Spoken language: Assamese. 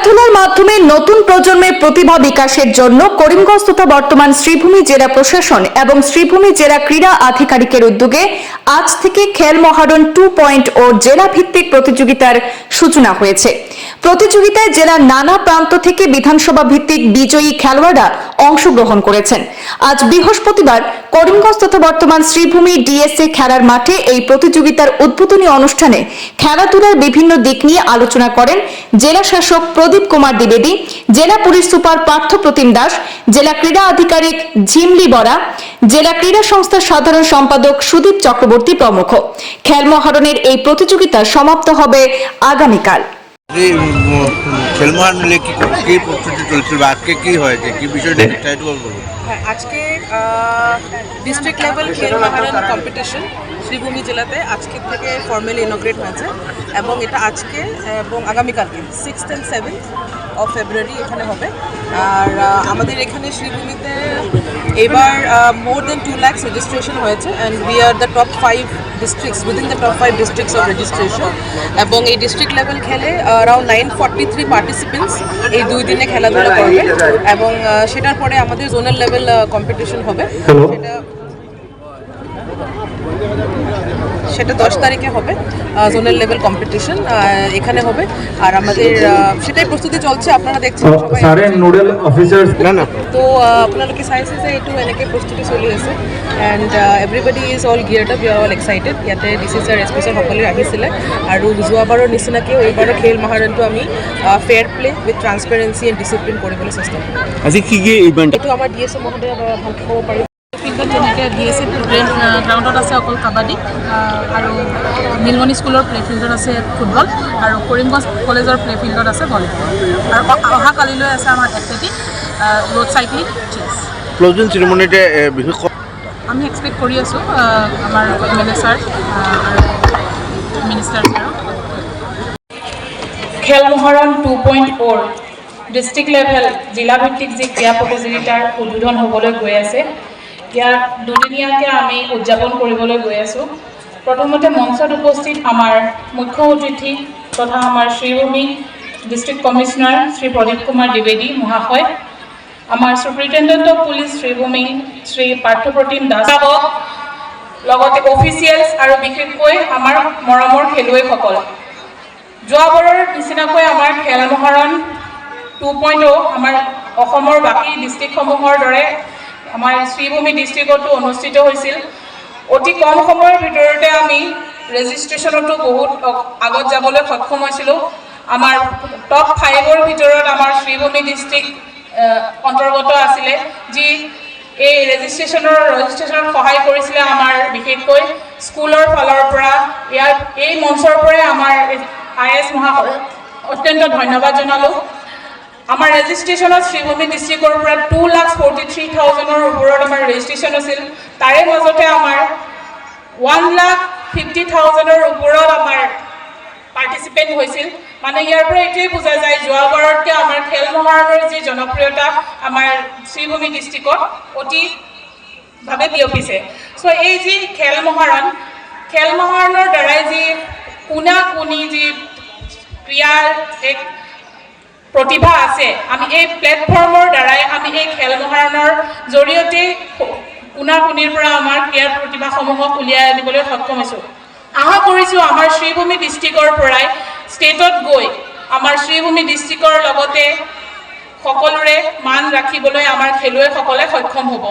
খেলাধুলার মাধ্যমে নতুন প্রজন্মের প্রতিভা বিকাশের জন্য করিমগঞ্জ তথা বর্তমান শ্রীভূমি জেলা প্রশাসন এবং শ্রীভূমি জেলা ক্রীড়া আধিকারিকের উদ্যোগে আজ থেকে খেল মহারণ 2.0 জেলা ভিত্তিক প্রতিযোগিতার সূচনা হয়েছে। প্রতিযোগিতায় জেলার নানা প্রান্ত থেকে বিধানসভা ভিত্তিক বিজয়ী খেলোয়াড়রা অংশগ্রহণ করেছেন। আজ বৃহস্পতিবার করিমগঞ্জ তথা বর্তমান শ্রীভূমি ডিএসএ খেলার মাঠে এই প্রতিযোগিতার উদ্বোধনী অনুষ্ঠানে খেলাধুলার বিভিন্ন দিক নিয়ে আলোচনা করেন জেলা শাসক প্রদীপ কুমার দ্বিবেদী, জেলা পুলিশ সুপার পার্থ প্রতিম দাস, জেলা ক্রীড়া আধিকারিক ঝিমলি বরা, জেলা ক্রীড়া সংস্থার সাধারণ সম্পাদক সুদীপ চক্রবর্তী প্রমুখ। খেল মহারণের এই প্রতিযোগিতা সমাপ্ত হবে আগামীকাল। খেল মহারণে কি প্রস্তুতি চলছিল, আজকে কি হয়েছে, কি বিষয়টা বিস্তারিত বলুন। আজকে ডিস্ট্রিক্ট লেভেল খেল মহারণ কম্পিটিশন শ্রীভূমি জেলাতে আজকে থেকে ফর্মালি ইনগ্রেট হয়েছে এবং এটা আজকে এবং আগামীকালকে 6th and 7th of February এখানে হবে। আর আমাদের এখানে শ্রীভূমিতে এবার মোর দেন 2 lakhs রেজিস্ট্রেশন হয়েছে and we are the top 5 districts within the top 5 districts of registration এবং এই ডিস্ট্রিক্ট লেভেল খেলে around 943 পার্টিসিপেন্টস এই 2 দিনে খেলাধুলা করবে এবং সেটার পরে আমাদের জোনাল লেভেল কম্পিটিশন হবে। সেটা 10 তারিখে হবে, জোনাল লেভেল কম্পিটিশন এখানে হবে। আর আমাদের সেটাই প্রস্তুতি চলছে, আপনারা দেখছেন সবাই নোডাল অফিসার্স তো আপোনালোকে চাইছে যে এইটো এনেকৈ প্ৰস্তুতি চলি আছে and everybody is all geared up, you are all excited. ইয়াতে DC sir S P sir সকলোৱে আহিছিলে আৰু যোৱাবাৰৰ নিচিনাকৈও এইবাৰৰ খেল মহাৰণটো আমি fair play with transparency and discipline কৰিবলৈ চেষ্টা কৰিম। আজি কি কি ইভেন্ট এইটো আমাৰ ডি এছ এ মহোদয়ে ভালকৈ ক'ব পাৰিব। ফিল্ডত যেনেকৈ ডি এছ এ গ্ৰাউণ্ডত আছে অকল কাবাডী আৰু নীলমণি স্কুলৰ প্লে ফিল্ডত আছে ফুটবল আৰু কৰিমগঞ্জ কলেজৰ প্লে ফিল্ডত আছে ভলীবল আৰু অহাকালিলৈ আছে আমাৰ এথলেটিক, ৰোড চাইক্লিং, চেছ। ক্লোজিং চেৰিমনিতে বিশেষ আমি এক্সপেক্ট কৰি আছোঁ আমাৰ MLA ছাৰ আৰু মিনিষ্টাৰ ছাৰক। খেল মহাৰণ 2.0 ডিষ্ট্ৰিক্ট লেভেল জিলাভিত্তিক যি ক্ৰীড়া প্ৰতিযোগিতাৰ উদ্বোধন হ'বলৈ গৈ আছে, ইয়াত দুদিনীয়াকৈ আমি উদযাপন কৰিবলৈ গৈ আছোঁ। প্ৰথমতে মঞ্চত উপস্থিত আমাৰ মুখ্য অতিথি তথা আমাৰ শ্ৰীভূমি ডিষ্ট্ৰিক্ট কমিশ্যনাৰ শ্ৰী প্ৰদীপ কুমাৰ দ্বিবেদী মহাশয়, আমাৰ superintendent of police Sribhumi Shri Partha Pratim Das, লগতে অফিচিয়েলছ আৰু বিশেষকৈ আমাৰ মৰমৰ খেলুৱৈসকল। যোৱাবাৰৰ নিচিনাকৈ আমাৰ খেল মহাৰণ 2.0 আমাৰ অসমৰ বাকী ডিষ্ট্ৰিক্টসমূহৰ দৰে আমাৰ শ্ৰীভূমি ডিষ্ট্ৰিক্টতো অনুষ্ঠিত হৈছিল। অতি কম সময়ৰ ভিতৰতে আমি ৰেজিষ্ট্ৰেশ্যনতো বহুত আগত যাবলৈ সক্ষম হৈছিলোঁ। আমাৰ টপ 5ৰ ভিতৰত আমাৰ শ্ৰীভূমি ডিষ্ট্ৰিক্ট অন্তৰ্গত আছিলে, যি এই ৰেজিষ্ট্ৰেশ্যনত সহায় কৰিছিলে আমাৰ বিশেষকৈ স্কুলৰ ফালৰ পৰা। এই মঞ্চৰ পৰাই আমাৰ IS মহাশয় অত্যন্ত ধন্যবাদ জনালোঁ। আমাৰ ৰেজিষ্ট্ৰেশ্যনত শ্ৰীভূমি ডিষ্ট্ৰিক্টৰ পৰা 2,43,000ৰ ওপৰত আমাৰ ৰেজিষ্ট্ৰেশ্যন আছিল। তাৰে মাজতে আমাৰ 1,50,000ৰ ওপৰত আমাৰ পাৰ্টিচিপেণ্ট হৈছিল। মানে ইয়াৰ পৰা এইটোৱে বুজা যায় যোৱাবাৰতকৈ আমাৰ খেল মহাৰণৰ যি জনপ্ৰিয়তা আমাৰ শ্ৰীভূমি ডিষ্ট্ৰিক্টত অতিভাৱে বিয়পিছে। চ' এই যি খেল মহাৰণৰ দ্বাৰাই যি কোনা কোনি যি ক্ৰীড়াৰ এক প্ৰতিভা আছে, আমি এই প্লেটফৰ্মৰ দ্বাৰাই আমি এই খেল মহাৰণৰ জৰিয়তে কোনা কোনিৰ পৰা আমাৰ ক্ৰীড়াৰ প্ৰতিভাসমূহক উলিয়াই আনিবলৈ সক্ষম হৈছোঁ। আশা কৰিছোঁ আমাৰ শ্ৰীভূমি ডিষ্ট্ৰিক্টৰ পৰাই ষ্টেটত গৈ আমাৰ শ্ৰীভূমি ডিষ্ট্ৰিক্টৰ লগতে সকলোৰে মান ৰাখিবলৈ আমাৰ খেলুৱৈসকলে সক্ষম হ'ব।